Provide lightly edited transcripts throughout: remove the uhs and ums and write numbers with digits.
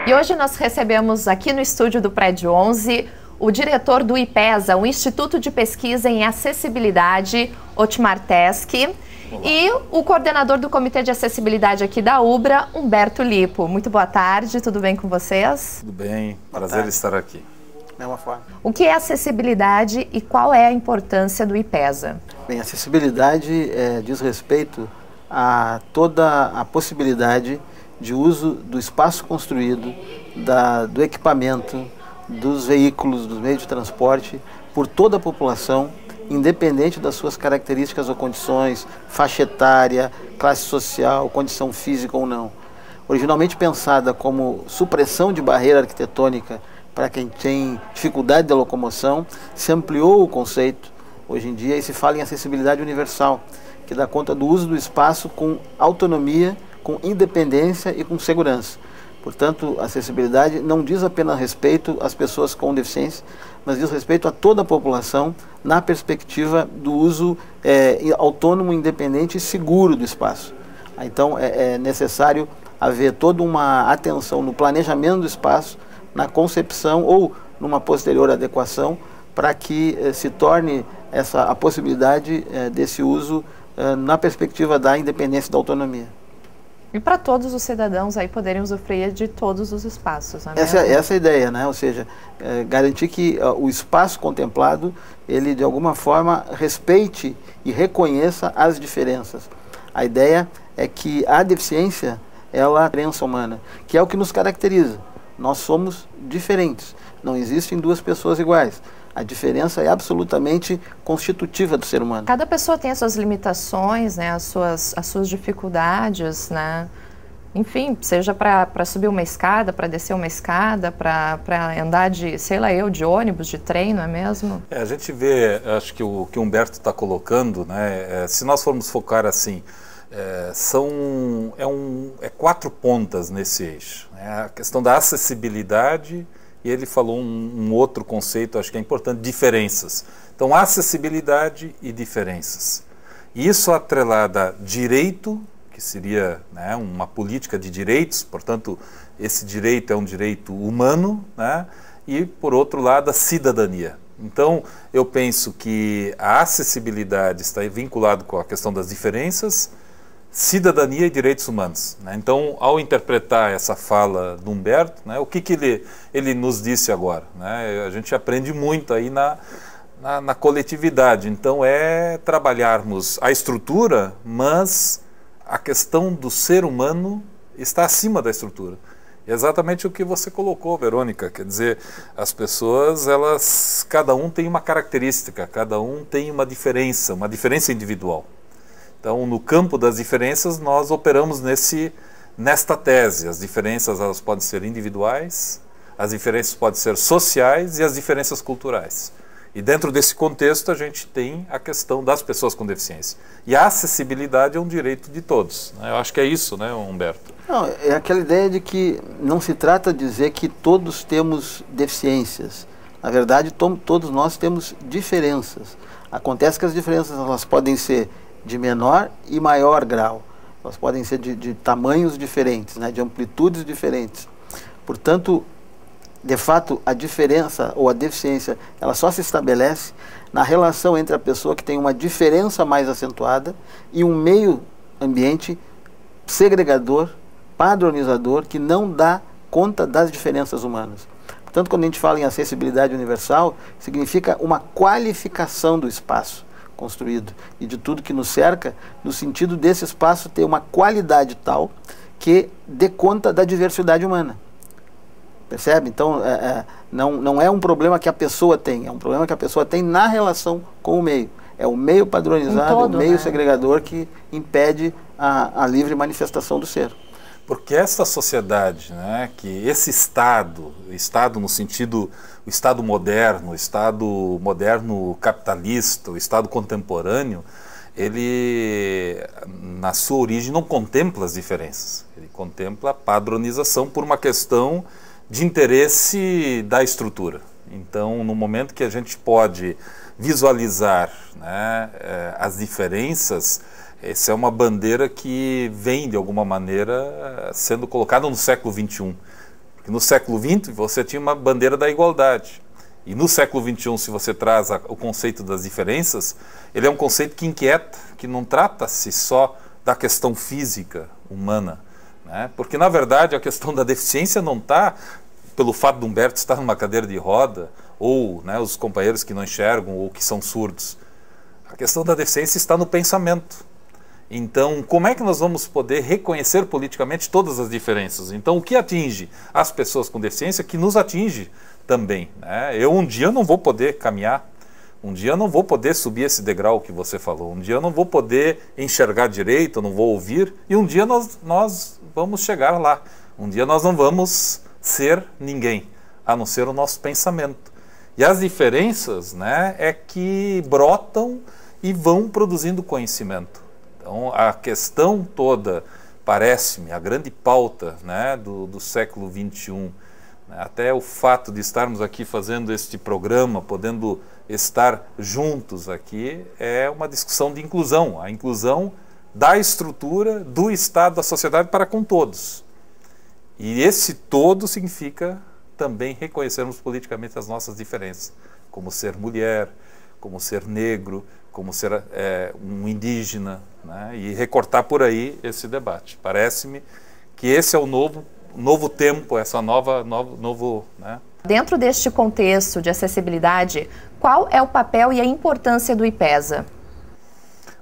E hoje nós recebemos aqui no estúdio do Prédio 11 o diretor do IPESA, o Instituto de Pesquisa em Acessibilidade, Otmar Teskey, e o coordenador do Comitê de Acessibilidade aqui da UBRA, Humberto Lippo. Muito boa tarde, tudo bem com vocês? Tudo bem, prazer estar aqui. Mesma forma. O que é acessibilidade e qual é a importância do IPESA? Bem, acessibilidade diz respeito a toda a possibilidade de uso do espaço construído, do equipamento, dos veículos, dos meios de transporte, por toda a população, independente das suas características ou condições, faixa etária, classe social, condição física ou não. Originalmente pensada como supressão de barreira arquitetônica para quem tem dificuldade de locomoção, se ampliou o conceito hoje em dia e se fala em acessibilidade universal, que dá conta do uso do espaço com autonomia, com independência e com segurança. Portanto, a acessibilidade não diz apenas respeito às pessoas com deficiência, mas diz respeito a toda a população na perspectiva do uso autônomo, independente e seguro do espaço. Então, é necessário haver toda uma atenção no planejamento do espaço, na concepção ou numa posterior adequação, para que se torne a possibilidade desse uso na perspectiva da independência e da autonomia. E para todos os cidadãos aí poderem usufruir de todos os espaços, não é essa é a ideia, né? Ou seja, garantir que o espaço contemplado, ele de alguma forma respeite e reconheça as diferenças. A ideia é que a deficiência, ela é a diferença humana, que é o que nos caracteriza. Nós somos diferentes, não existem duas pessoas iguais. A diferença é absolutamente constitutiva do ser humano. Cada pessoa tem as suas limitações, né, as suas dificuldades, né? Enfim, seja para subir uma escada, para descer uma escada, para andar de, sei lá eu, de ônibus, de trem, não é mesmo? A gente vê, acho que o que o Humberto está colocando, né, se nós formos focar assim, são quatro pontas nesse eixo. Né? A questão da acessibilidade, e ele falou um outro conceito, acho que é importante, diferenças. Então, acessibilidade e diferenças. Isso atrelada a direito, que seria, né, uma política de direitos, portanto, esse direito é um direito humano, né, e, por outro lado, a cidadania. Então, eu penso que a acessibilidade está vinculada com a questão das diferenças, cidadania e direitos humanos. Né? Então, ao interpretar essa fala do Humberto, né, o que ele nos disse agora? Né? A gente aprende muito aí na coletividade. Então, é trabalharmos a estrutura, mas a questão do ser humano está acima da estrutura. É exatamente o que você colocou, Verônica. Quer dizer, as pessoas, cada um tem uma característica, cada um tem uma diferença individual. Então, no campo das diferenças, nós operamos nesta tese. As diferenças, elas podem ser individuais, as diferenças podem ser sociais e as diferenças culturais. E dentro desse contexto, a gente tem a questão das pessoas com deficiência. E a acessibilidade é um direito de todos. Né? Eu acho que é isso, né, Humberto? Não, é aquela ideia de que não se trata de dizer que todos temos deficiências. Na verdade, todos nós temos diferenças. Acontece que as diferenças elas podem ser de menor e maior grau. Elas podem ser de tamanhos diferentes, né, de amplitudes diferentes. Portanto, de fato, a diferença ou a deficiência, ela só se estabelece na relação entre a pessoa que tem uma diferença mais acentuada e um meio ambiente segregador, padronizador, que não dá conta das diferenças humanas. Portanto, quando a gente fala em acessibilidade universal, significa uma qualificação do espaço construído e de tudo que nos cerca, no sentido desse espaço ter uma qualidade tal que dê conta da diversidade humana. Percebe? Então, não é um problema que a pessoa tem, é um problema que a pessoa tem na relação com o meio. É o meio padronizado, todo, o meio, né, segregador que impede a livre manifestação do ser. Porque essa sociedade, né, que esse Estado no sentido, o Estado moderno capitalista, o Estado contemporâneo, ele, na sua origem, não contempla as diferenças. Ele contempla a padronização por uma questão de interesse da estrutura. Então, no momento que a gente pode visualizar, né, as diferenças, essa é uma bandeira que vem, de alguma maneira, sendo colocada no século XXI. Porque no século XX você tinha uma bandeira da igualdade. E no século XXI, se você traz o conceito das diferenças, ele é um conceito que inquieta, que não trata-se só da questão física humana, né? Porque, na verdade, a questão da deficiência não está pelo fato de Humberto estar numa cadeira de roda, ou, né, os companheiros que não enxergam ou que são surdos. A questão da deficiência está no pensamento. Então, como é que nós vamos poder reconhecer politicamente todas as diferenças? Então, o que atinge as pessoas com deficiência, que nos atinge também, né? Um dia não vou poder caminhar, um dia eu não vou poder subir esse degrau que você falou, um dia eu não vou poder enxergar direito, eu não vou ouvir, e um dia nós vamos chegar lá. Um dia nós não vamos ser ninguém, a não ser o nosso pensamento. E as diferenças, né, é que brotam e vão produzindo conhecimento. Então, a questão toda, parece-me, a grande pauta, né, do século XXI, até o fato de estarmos aqui fazendo este programa, podendo estar juntos aqui, é uma discussão de inclusão, a inclusão da estrutura, do Estado, da sociedade para com todos. E esse todo significa também reconhecermos politicamente as nossas diferenças, como ser mulher, como ser negro, como ser um indígena, né? E recortar por aí esse debate. Parece-me que esse é o novo tempo, essa novo, né? Dentro deste contexto de acessibilidade, qual é o papel e a importância do IPESA?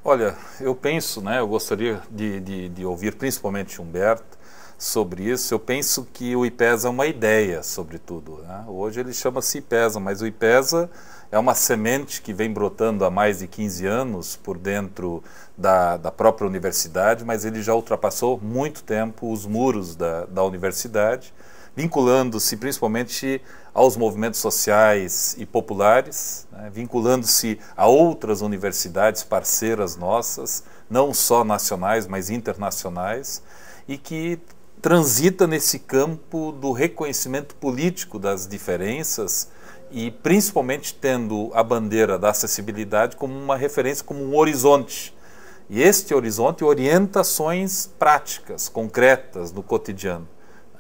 Olha, eu penso, né, eu gostaria de ouvir principalmente Humberto sobre isso. Eu penso que o IPESA é uma ideia, sobretudo, né? Hoje ele chama-se IPESA, mas o IPESA é uma semente que vem brotando há mais de 15 anos por dentro da própria universidade, mas ele já ultrapassou muito tempo os muros da universidade, vinculando-se principalmente aos movimentos sociais e populares, né, vinculando-se a outras universidades parceiras nossas, não só nacionais, mas internacionais, e que transita nesse campo do reconhecimento político das diferenças e principalmente tendo a bandeira da acessibilidade como uma referência, como um horizonte. E este horizonte orienta ações práticas, concretas, no cotidiano.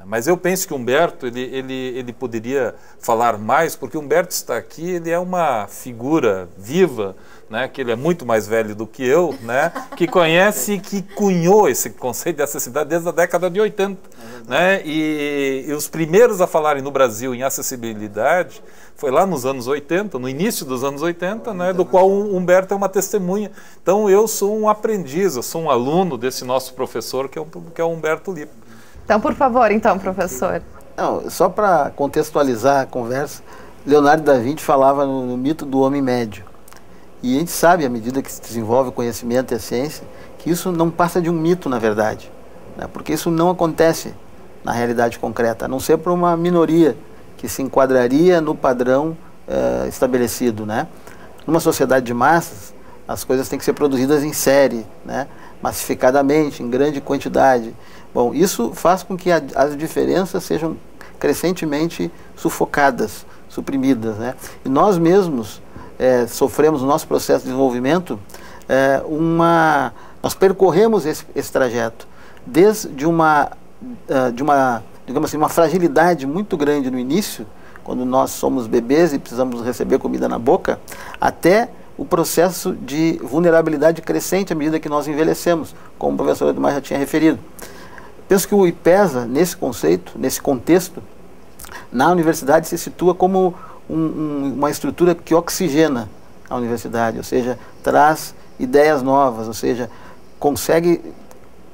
Mas eu penso que Humberto ele poderia falar mais, porque Humberto está aqui, ele é uma figura viva, né, que ele é muito mais velho do que eu, né, que conhece e que cunhou esse conceito de acessibilidade desde a década de 80. Né, e os primeiros a falarem no Brasil em acessibilidade foi lá nos anos 80, no início dos anos 80, né, do qual Humberto é uma testemunha. Então eu sou um aprendiz, eu sou um aluno desse nosso professor que é o Humberto Lipa. Então, por favor, professor. Não, só para contextualizar a conversa, Leonardo da Vinci falava no mito do homem médio. E a gente sabe, à medida que se desenvolve o conhecimento e a ciência, que isso não passa de um mito, na verdade, né? Porque isso não acontece na realidade concreta, a não ser por uma minoria que se enquadraria no padrão estabelecido, né? Numa sociedade de massas, as coisas têm que ser produzidas em série, né? Massificadamente, em grande quantidade. Bom, isso faz com que as diferenças sejam crescentemente sufocadas, suprimidas, né? E nós mesmos sofremos no nosso processo de desenvolvimento nós percorremos esse trajeto desde uma digamos assim, uma fragilidade muito grande no início, quando nós somos bebês e precisamos receber comida na boca, até o processo de vulnerabilidade crescente à medida que nós envelhecemos, como o professor Edmar já tinha referido. Penso que o IPESA, nesse conceito, nesse contexto, na universidade se situa como uma estrutura que oxigena a universidade, ou seja, traz ideias novas, ou seja, consegue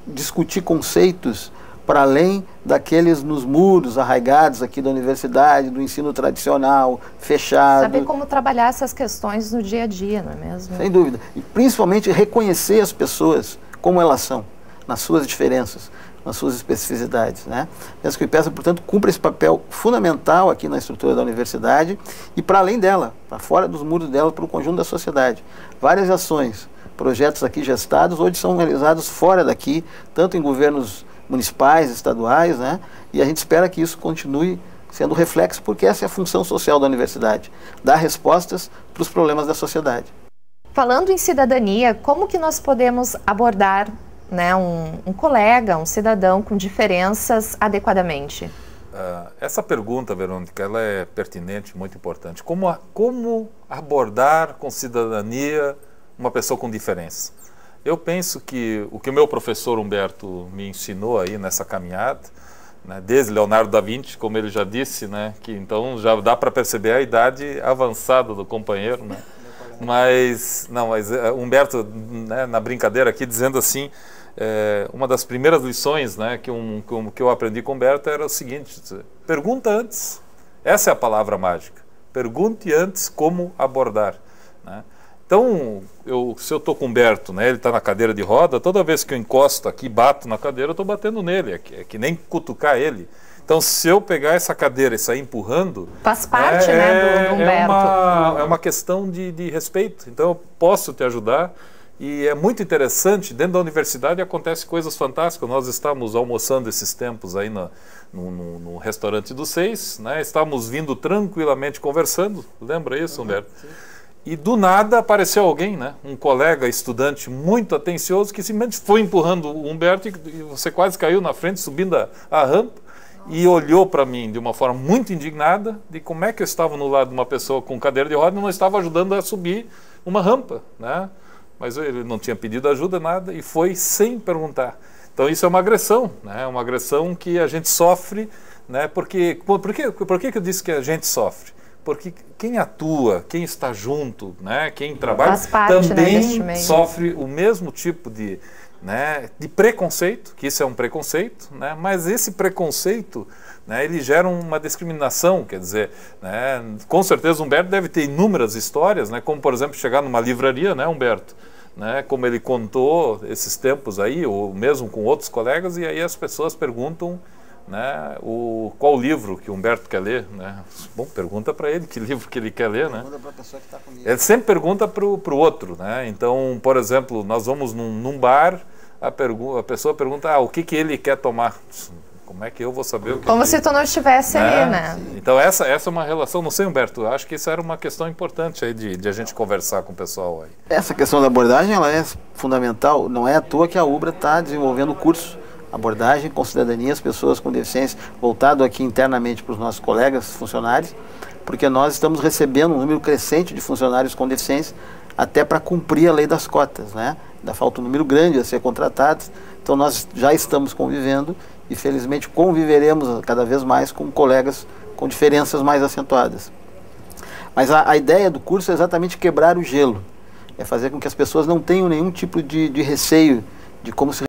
discutir conceitos para além daqueles nos muros arraigados aqui da universidade, do ensino tradicional, fechado. Saber como trabalhar essas questões no dia a dia, não é mesmo? Sem dúvida. E principalmente reconhecer as pessoas como elas são, nas suas diferenças, nas suas especificidades, né? Penso que o IPESA, portanto, cumpre esse papel fundamental aqui na estrutura da universidade e para além dela, para fora dos muros dela, para o conjunto da sociedade. Várias ações, projetos aqui gestados, hoje são realizados fora daqui, tanto em governos municipais, estaduais, né? E a gente espera que isso continue sendo reflexo, porque essa é a função social da universidade, dar respostas para os problemas da sociedade. Falando em cidadania, como que nós podemos abordar, né, um colega, um cidadão com diferenças adequadamente? essa pergunta, Verônica, ela é pertinente, muito importante. Como abordar com cidadania uma pessoa com diferença? Eu penso que o meu professor Humberto me ensinou aí nessa caminhada, né, desde Leonardo da Vinci, como ele já disse, né, que então já dá para perceber a idade avançada do companheiro, né? Mas Humberto, né, na brincadeira aqui, dizendo assim, uma das primeiras lições, né, que eu aprendi com Humberto era o seguinte: pergunta antes. Essa é a palavra mágica. Pergunte antes como abordar, né? Então, se eu estou com o Humberto, né, ele está na cadeira de roda, toda vez que eu encosto aqui, bato na cadeira, eu estou batendo nele, é que nem cutucar ele. Então, se eu pegar essa cadeira e sair empurrando... Faz parte, né, do Humberto. É uma questão de respeito. Então, eu posso te ajudar. E é muito interessante, dentro da universidade acontecem coisas fantásticas. Nós estávamos almoçando esses tempos aí no restaurante do Seis, né? Estávamos vindo tranquilamente conversando. Lembra isso, Humberto? Sim. E do nada apareceu alguém, né? Um colega estudante muito atencioso que simplesmente foi empurrando o Humberto e você quase caiu na frente, subindo a rampa, e olhou para mim de uma forma muito indignada de como é que eu estava no lado de uma pessoa com cadeira de roda e não estava ajudando a subir uma rampa, né? Mas ele não tinha pedido ajuda, nada, e foi sem perguntar. Então isso é uma agressão, né? Uma agressão que a gente sofre, né? Por que eu disse que a gente sofre? Porque quem atua, quem está junto, né, quem trabalha, também sofre o mesmo tipo de preconceito, que isso é um preconceito, né, mas esse preconceito, né, ele gera uma discriminação, quer dizer, né, com certeza o Humberto deve ter inúmeras histórias, né, como por exemplo chegar numa livraria, né, Humberto, né, como ele contou esses tempos aí, ou mesmo com outros colegas, e aí as pessoas perguntam, né, qual livro que o Humberto quer ler, né? Bom, pergunta para ele que livro que ele quer ler, né? Pergunta para a pessoa que está comigo. Ele sempre pergunta para o outro, né? Então, por exemplo, nós vamos num bar, a pessoa pergunta, o que ele quer tomar? Como é que eu vou saber o que... Como se tu não estivesse ali, né? Então essa é uma relação, não sei, Humberto, acho que isso era uma questão importante aí de a gente conversar com o pessoal aí. Essa questão da abordagem, ela é fundamental, não é à toa que a UBRA está desenvolvendo o curso Abordagem com Cidadania, as pessoas com deficiência, voltado aqui internamente para os nossos colegas funcionários, porque nós estamos recebendo um número crescente de funcionários com deficiência, até para cumprir a lei das cotas, né? Ainda falta um número grande a ser contratados, então nós já estamos convivendo e felizmente conviveremos cada vez mais com colegas com diferenças mais acentuadas. Mas a ideia do curso é exatamente quebrar o gelo, é fazer com que as pessoas não tenham nenhum tipo de receio de como se